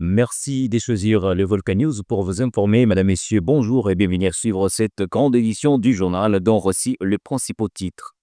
Merci de choisir le Volcan News pour vous informer, mesdames, messieurs, bonjour et bienvenue à suivre cette grande édition du journal dont voici les principaux titres.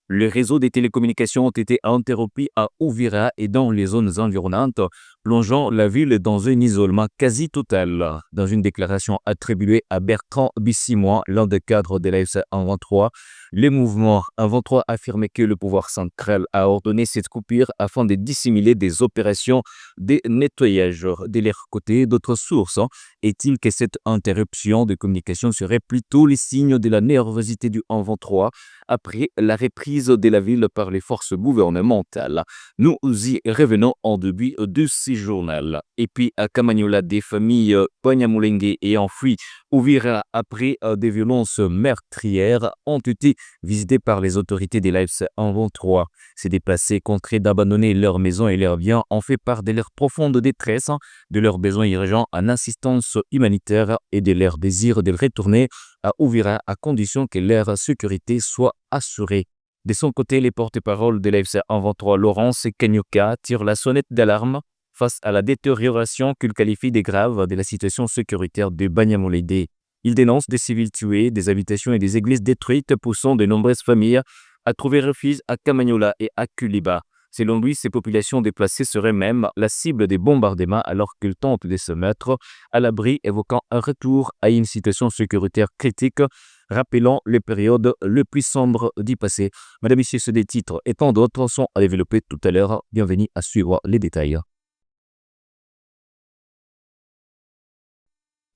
Le réseau des télécommunications ont été interrompus à Uvira et dans les zones environnantes, plongeant la ville dans un isolement quasi total. Dans une déclaration attribuée à Bertrand Bissimois, l'un des cadres de l'AFC 23, le mouvement 23 affirmait que le pouvoir central a ordonné cette coupure afin de dissimuler des opérations de nettoyage. De leur côté, d'autres sources est-il que cette interruption de communication serait plutôt le signe de la nervosité du 23 après la reprise de la ville par les forces gouvernementales. Nous y revenons en début de ce journal. Et puis à Kamanyola, des familles Banyamulenge ayant fui Uvira après des violences meurtrières ont été visitées par les autorités de l'AFC 23. Ces déplacés, contraints d'abandonner leurs maisons et leurs biens, ont fait part de leur profonde détresse, de leurs besoins urgents en assistance humanitaire et de leur désir de retourner à Uvira à condition que leur sécurité soit assurée. De son côté, les porte-paroles de l'AFC 23, Laurence Kanyuka, tirent la sonnette d'alarme face à la détérioration qu'il qualifie de grave de la situation sécuritaire de Banyamulenge. Il dénonce des civils tués, des habitations et des églises détruites, poussant de nombreuses familles à trouver refuge à Kamanyola et à Kuliba. Selon lui, ces populations déplacées seraient même la cible des bombardements alors qu'ils tentent de se mettre à l'abri, évoquant un retour à une situation sécuritaire critique, rappelant les périodes les plus sombres du passé. Madame, Messieurs, ce des titres et tant d'autres sont à développer tout à l'heure. Bienvenue à suivre les détails.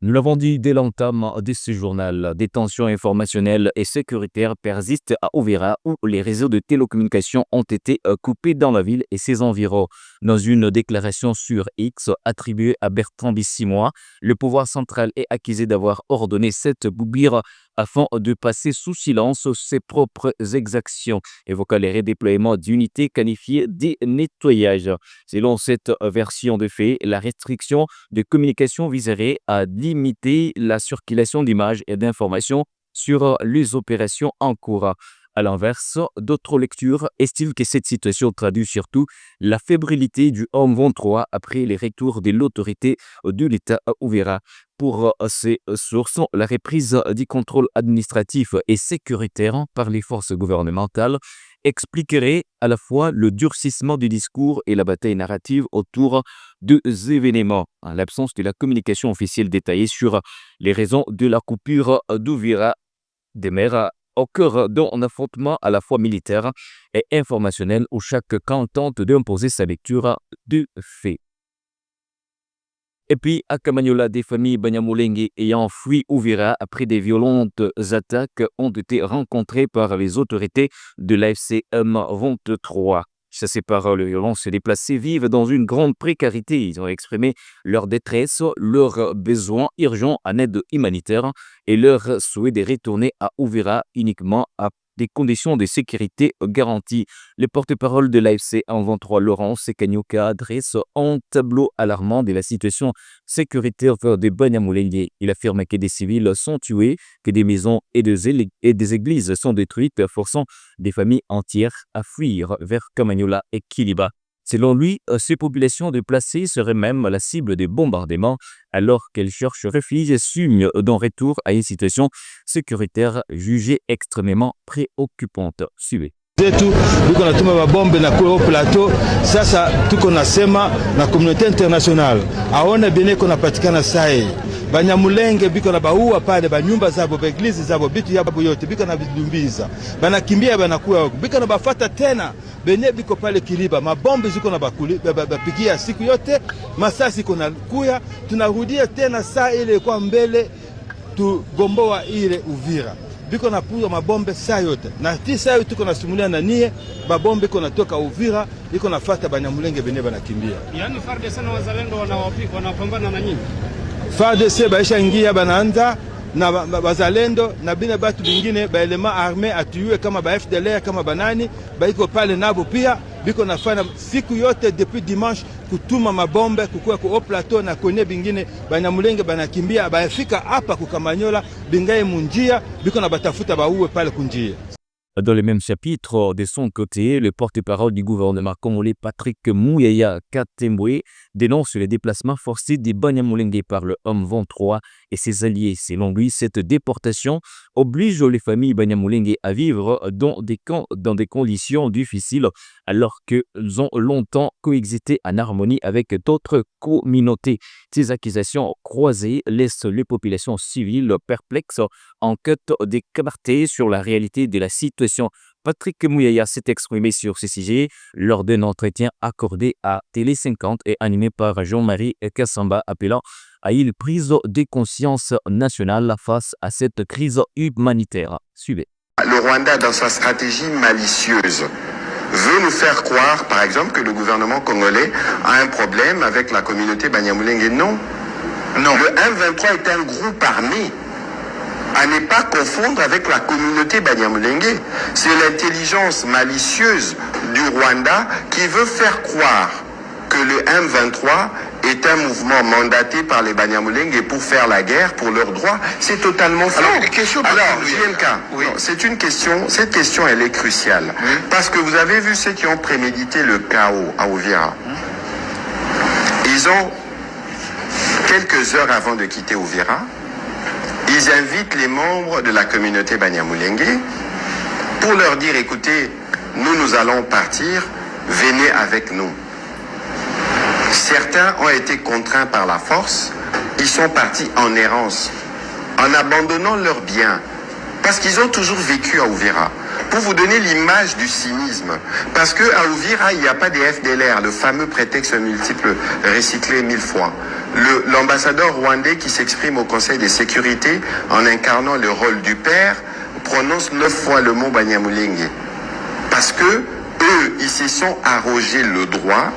Nous l'avons dit dès l'entame de ce journal, des tensions informationnelles et sécuritaires persistent à Uvira où les réseaux de télécommunications ont été coupés dans la ville et ses environs. Dans une déclaration sur X attribuée à Bertrand Bissimois, le pouvoir central est accusé d'avoir ordonné cette boubire afin de passer sous silence ses propres exactions, évoquant les redéploiements d'unités qualifiées de nettoyage. Selon cette version de fait, la restriction de communication viserait à limiter la circulation d'images et d'informations sur les opérations en cours. À l'inverse, d'autres lectures estiment que cette situation traduit surtout la fébrilité du homme 23 après les retours de l'autorité de l'État à Uvira. Pour ces sources, la reprise du contrôle administratif et sécuritaire par les forces gouvernementales expliquerait à la fois le durcissement du discours et la bataille narrative autour des événements, en l'absence de la communication officielle détaillée sur les raisons de la coupure d'Uvira demeure au cœur d'un affrontement à la fois militaire et informationnel où chaque camp tente d'imposer sa lecture du fait. Et puis, à Kamanyola, des familles Banyamulenge ayant fui Uvira après des violentes attaques ont été rencontrées par les autorités de l'AFC 23. Chassés par les violences, ces déplacés vivent dans une grande précarité. Ils ont exprimé leur détresse, leurs besoins urgents en aide humanitaire et leur souhait de retourner à Uvira uniquement à des conditions de sécurité garanties. Le porte-parole de l'AFC 23, Laurence Kanyuka, dresse un tableau alarmant de la situation sécuritaire de Banyamulenge. Il affirme que des civils sont tués, que des maisons et des églises sont détruites, forçant des familles entières à fuir vers Kamanyola et Kiliba. Selon lui, ces populations déplacées seraient même la cible des bombardements alors qu'elles cherchent refuge et signe d'un retour à une situation sécuritaire jugée extrêmement préoccupante. Suivez. zetu biko natuma mabombe na kule plateau. Sasa tuko nasema na communauté internationale aone bene ko napatikana sai Banyamulenge biko na baua pale banyumba zabo beglizi zabo bitu yabo yote biko na bidumbiza banakimbia banakuwa biko na bafata tena benye biko pale Kiliba mabombe ziko na bakuli bapigia siku yote masasi kuna kuya tunarudia tena saa ile kwa mbele tugomboa ile Uvira biko na puya mabombe saa yote na tisa yote tuko nasimulia na nie mabombe iko natoka Uvira iko nafuata Banyamulenge benye banakimbia. Yaani FARDC na wazalendo wanapambana na nyinyi. FARDC baisha ingia banaanza na wazalendo na bina batu bingine ba element armé atuyue kama ba FDLR kama banani baiko pale nabo pia biko nafanya siku yote depuis dimanche kutuma mabombe kukua ku plateau na kwenye bingine Banyamulenge banakimbia baifika hapa kukamanyola bingaye munjia biko na batafuta bauwe pale kunjia. Dans le même chapitre, de son côté, le porte-parole du gouvernement congolais Patrick Muyaya Katembwe dénonce les déplacements forcés des Banyamulenge par le M23 et ses alliés. Selon lui, cette déportation oblige les familles Banyamulenge à vivre dans des conditions difficiles alors qu'ils ont longtemps coexisté en harmonie avec d'autres communautés. Ces accusations croisées laissent les populations civiles perplexes en quête de clarté sur la réalité de la situation. Patrick Muyaya s'est exprimé sur ce sujet lors d'un entretien accordé à Télé 50 et animé par Jean-Marie Kassamba, appelant à une prise de conscience nationale face à cette crise humanitaire. Suivez. Le Rwanda, dans sa stratégie malicieuse, veut nous faire croire, par exemple, que le gouvernement congolais a un problème avec la communauté Banyamulenge. Non. Non. Le M23 est un groupe armé à ne pas confondre avec la communauté Banyamulenge. C'est l'intelligence malicieuse du Rwanda qui veut faire croire que le M23 est un mouvement mandaté par les Banyamulenge pour faire la guerre pour leurs droits. C'est totalement faux. Alors, JNK, oui. C'est une question, cette question elle est cruciale. Oui. Parce que vous avez vu ceux qui ont prémédité le chaos à Uvira. Ils ont, quelques heures avant de quitter Uvira, ils invitent les membres de la communauté Banyamulenge pour leur dire, écoutez, nous allons partir, venez avec nous. Certains ont été contraints par la force, ils sont partis en errance, en abandonnant leurs biens, parce qu'ils ont toujours vécu à Uvira. Pour vous donner l'image du cynisme, parce qu'à Uvira, il n'y a pas des FDLR, le fameux prétexte multiple recyclé 1000 fois. L'ambassadeur rwandais qui s'exprime au Conseil de sécurité en incarnant le rôle du père prononce 9 fois le mot Banyamulenge. Parce que eux, ils se sont arrogés le droit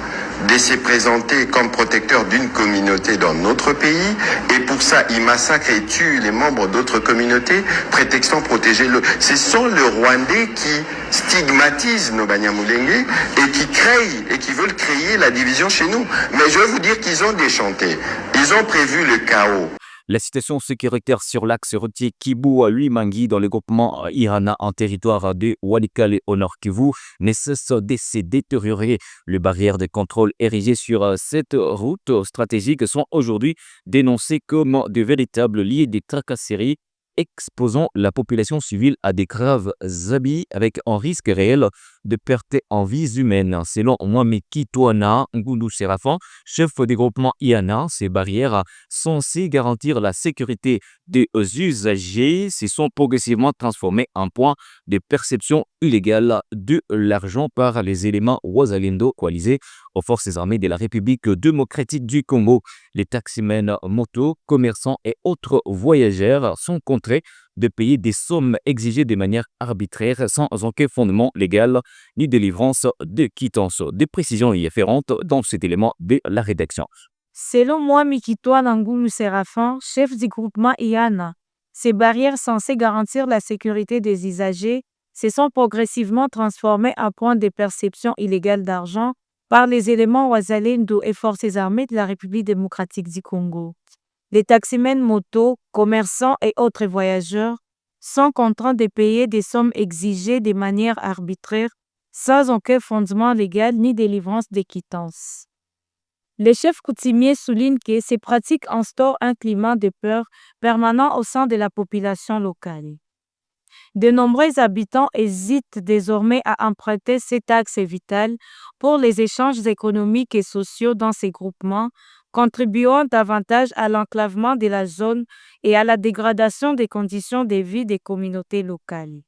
de se présenter comme protecteurs d'une communauté dans notre pays, et pour ça ils massacrent et tuent les membres d'autres communautés prétextant protéger le. Ce sont les Rwandais qui stigmatisent nos Banyamulenge et qui créent et qui veulent créer la division chez nous. Mais je veux vous dire qu'ils ont déchanté, ils ont prévu le chaos. La situation sécuritaire sur l'axe routier Kibu-Luimangi dans le groupement Irana en territoire de Walikale au nord Kivu ne cesse de se détériorer. Les barrières de contrôle érigées sur cette route stratégique sont aujourd'hui dénoncées comme de véritables lieux de tracasserie, exposant la population civile à des graves abus avec un risque réel de perte en vies humaines. Selon Mohamed Kitwana Ngundu Serafan, chef du groupement IANA, ces barrières censées garantir la sécurité des usagers se sont progressivement transformées en point de perception illégale de l'argent par les éléments Wazalendo coalisés aux forces armées de la République démocratique du Congo. Les taximens, motos, commerçants et autres voyageurs sont contraints de payer des sommes exigées de manière arbitraire sans aucun fondement légal ni délivrance de quittance. Des précisions y afférentes dans cet élément de la rédaction. Selon moi, Mikitwa Nangulu Serafan, chef du groupement IANA, ces barrières censées garantir la sécurité des usagers se sont progressivement transformées en point de perception illégale d'argent par les éléments Wazalendo et forces armées de la République démocratique du Congo. Les taximens motos, commerçants et autres voyageurs sont contraints de payer des sommes exigées de manière arbitraire sans aucun fondement légal ni délivrance de quittance. Le chef coutumier souligne que ces pratiques instaurent un climat de peur permanent au sein de la population locale. De nombreux habitants hésitent désormais à emprunter cet axe vital pour les échanges économiques et sociaux dans ces groupements, contribuant davantage à l'enclavement de la zone et à la dégradation des conditions de vie des communautés locales.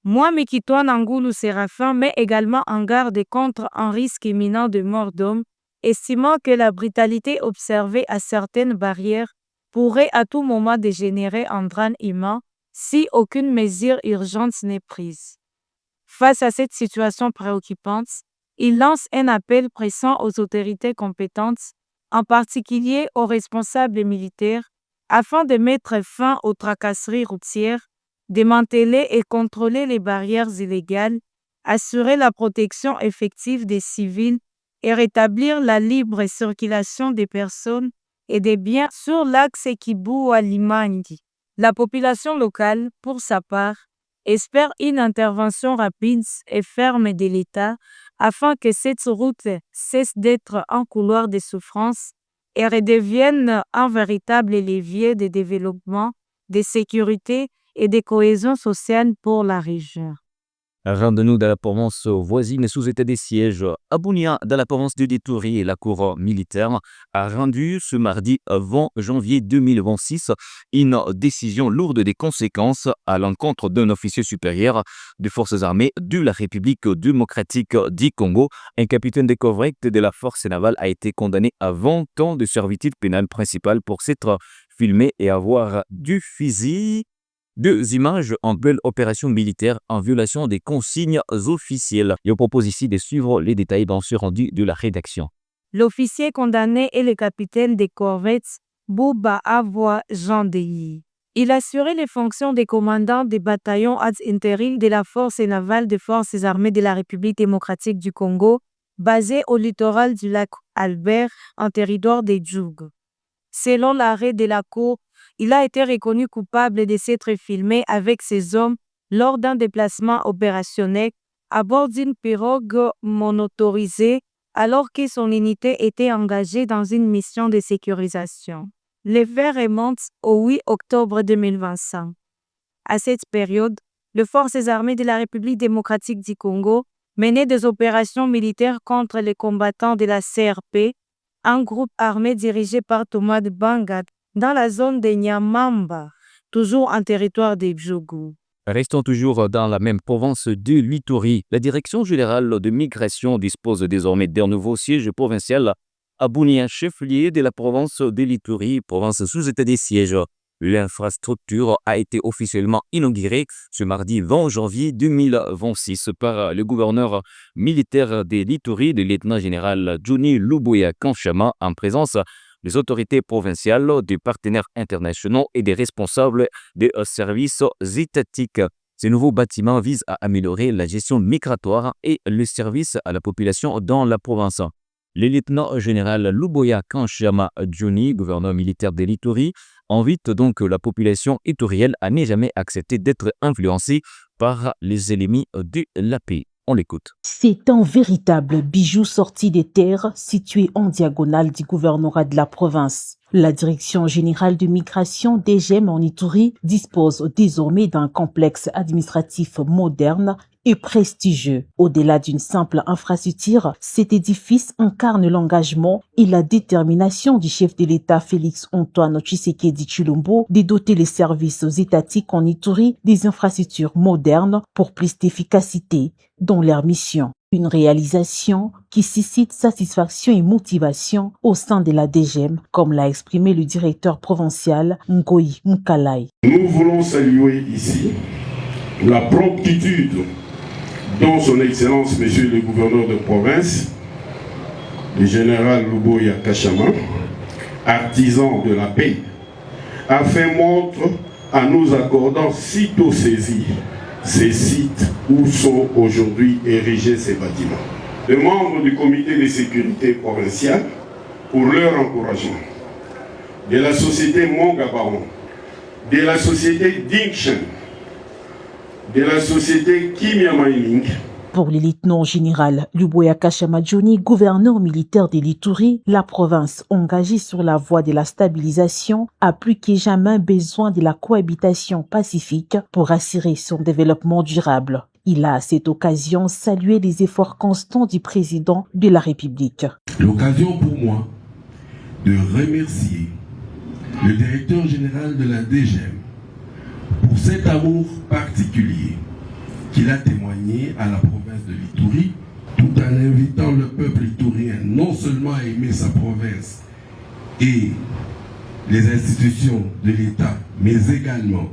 Mohamed Kitwana Nangulu Serafin met également en garde contre un risque imminent de mort d'homme, estimant que la brutalité observée à certaines barrières pourrait à tout moment dégénérer en drame humain si aucune mesure urgente n'est prise. Face à cette situation préoccupante, il lance un appel pressant aux autorités compétentes, en particulier aux responsables militaires, afin de mettre fin aux tracasseries routières, démanteler et contrôler les barrières illégales, assurer la protection effective des civils et rétablir la libre circulation des personnes et des biens sur l'axe Kibu-Luimangi. La population locale, pour sa part, espère une intervention rapide et ferme de l'État afin que cette route cesse d'être un couloir de souffrance et redevienne un véritable levier de développement, de sécurité et de cohésion sociale pour la région. Rendons-nous dans la province voisine sous état de siège. À Bunia, dans la province de Ituri, la cour militaire a rendu ce mardi 20 janvier 2026 une décision lourde des conséquences à l'encontre d'un officier supérieur des forces armées de la République démocratique du Congo. Un capitaine de corvette de la force navale a été condamné à 20 ans de servitude pénale principale pour s'être filmé et avoir diffusé 2 images en belle opération militaire en violation des consignes officielles. Je propose ici de suivre les détails dans ce rendu de la rédaction. L'officier condamné est le capitaine des corvettes Bouba Avoua Jean Deyi. Il assurait les fonctions de commandant des bataillons ad interim de la force navale des forces armées de la République démocratique du Congo, basée au littoral du lac Albert, en territoire des Djoug. Selon l'arrêt de la Cour, il a été reconnu coupable de s'être filmé avec ses hommes lors d'un déplacement opérationnel à bord d'une pirogue monotorisée alors que son unité était engagée dans une mission de sécurisation. Les faits remontent au 8 octobre 2025. À cette période, les forces armées de la République démocratique du Congo menaient des opérations militaires contre les combattants de la CRP, un groupe armé dirigé par Thomas de Bangat, dans la zone de Nyamamba, toujours en territoire des Djougou. Restons toujours dans la même province de l'Ituri. La Direction générale de migration dispose désormais d'un nouveau siège provincial à Bunia, chef-lieu de la province de l'Ituri, province sous état de siège. L'infrastructure a été officiellement inaugurée ce mardi 20 janvier 2026 par le gouverneur militaire de l'Ituri, le lieutenant-général Johnny Luboya Kanchama, en présence des autorités provinciales, des partenaires internationaux et des responsables des services étatiques. Ce nouveau bâtiment vise à améliorer la gestion migratoire et le service à la population dans la province. Le lieutenant-général Luboya Kanchama Johnny, gouverneur militaire de l'Ituri, invite donc la population iturienne à ne jamais accepter d'être influencée par les ennemis de la paix. On l'écoute. C'est un véritable bijou sorti des terres situé en diagonale du gouvernorat de la province. La Direction générale de migration DGM en Ituri dispose désormais d'un complexe administratif moderne et prestigieux. Au-delà d'une simple infrastructure, cet édifice incarne l'engagement et la détermination du chef de l'État Félix Antoine Tshisekedi Tshilombo de doter les services étatiques en Ituri des infrastructures modernes pour plus d'efficacité dans leur mission. Une réalisation qui suscite satisfaction et motivation au sein de la DGM, comme l'a exprimé le directeur provincial Ngoyi Mukalai. Nous voulons saluer ici la promptitude dont son Excellence, Monsieur le gouverneur de province, le général Luboya Kanchama, artisan de la paix, a fait montre en nous accordant sitôt saisi ces sites où sont aujourd'hui érigés ces bâtiments. Les membres du comité de sécurité provincial, pour leur encouragement, de la société Mongabaron, de la société Dingshen, de la société Kimia Mining. Pour le lieutenant-général Luboya Kanchama Johnny, gouverneur militaire de l'Ituri, la province engagée sur la voie de la stabilisation a plus que jamais besoin de la cohabitation pacifique pour assurer son développement durable. Il a à cette occasion salué les efforts constants du président de la République. L'occasion pour moi de remercier le directeur général de la DGM pour cet amour particulier qu'il a témoigné à la province de l'Ituri, tout en invitant le peuple iturien non seulement à aimer sa province et les institutions de l'État, mais également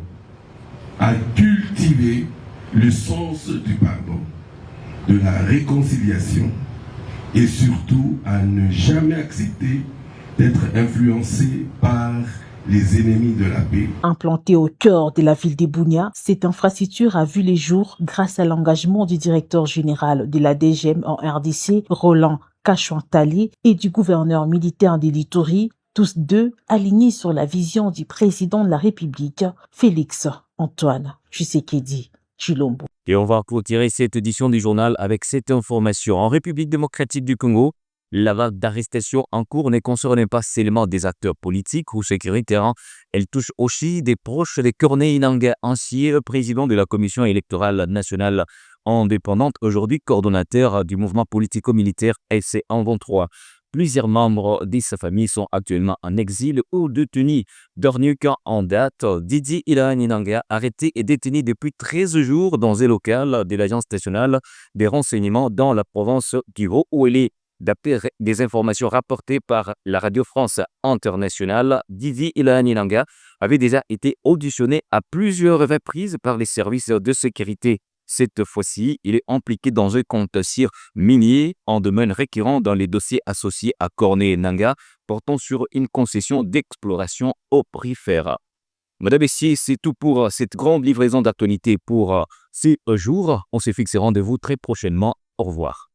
à cultiver le sens du pardon, de la réconciliation et surtout à ne jamais accepter d'être influencé par les ennemis de la paix. Implantée au cœur de la ville de Bunia, cette infrastructure a vu les jours grâce à l'engagement du directeur général de la DGM en RDC, Roland Kachouantali, et du gouverneur militaire de l'Ituri, tous deux alignés sur la vision du président de la République, Félix Antoine Tshisekedi Chilombo. Et on va clôturer cette édition du journal avec cette information. En République démocratique du Congo, la vague d'arrestations en cours ne concerne pas seulement des acteurs politiques ou sécuritaires, elle touche aussi des proches de Corneille Nangaa, ancien président de la Commission électorale nationale indépendante, aujourd'hui coordonnateur du mouvement politico-militaire SC123. Plusieurs membres de sa famille sont actuellement en exil ou détenus. Dernier cas en date, Didier Ilani Nangaa, arrêté et détenu depuis 13 jours dans un local de l'Agence nationale des renseignements dans la province d'Ivo, où il est. D'après des informations rapportées par la Radio France Internationale, Didier Ilani Nangaa avait déjà été auditionné à plusieurs reprises par les services de sécurité. Cette fois-ci, il est impliqué dans un contentieux minier en domaine récurrent dans les dossiers associés à Corneille Nangaa portant sur une concession d'exploration aurifère. Madame et messieurs, c'est tout pour cette grande livraison d'actualité pour ces jours. On se fixe rendez-vous très prochainement. Au revoir.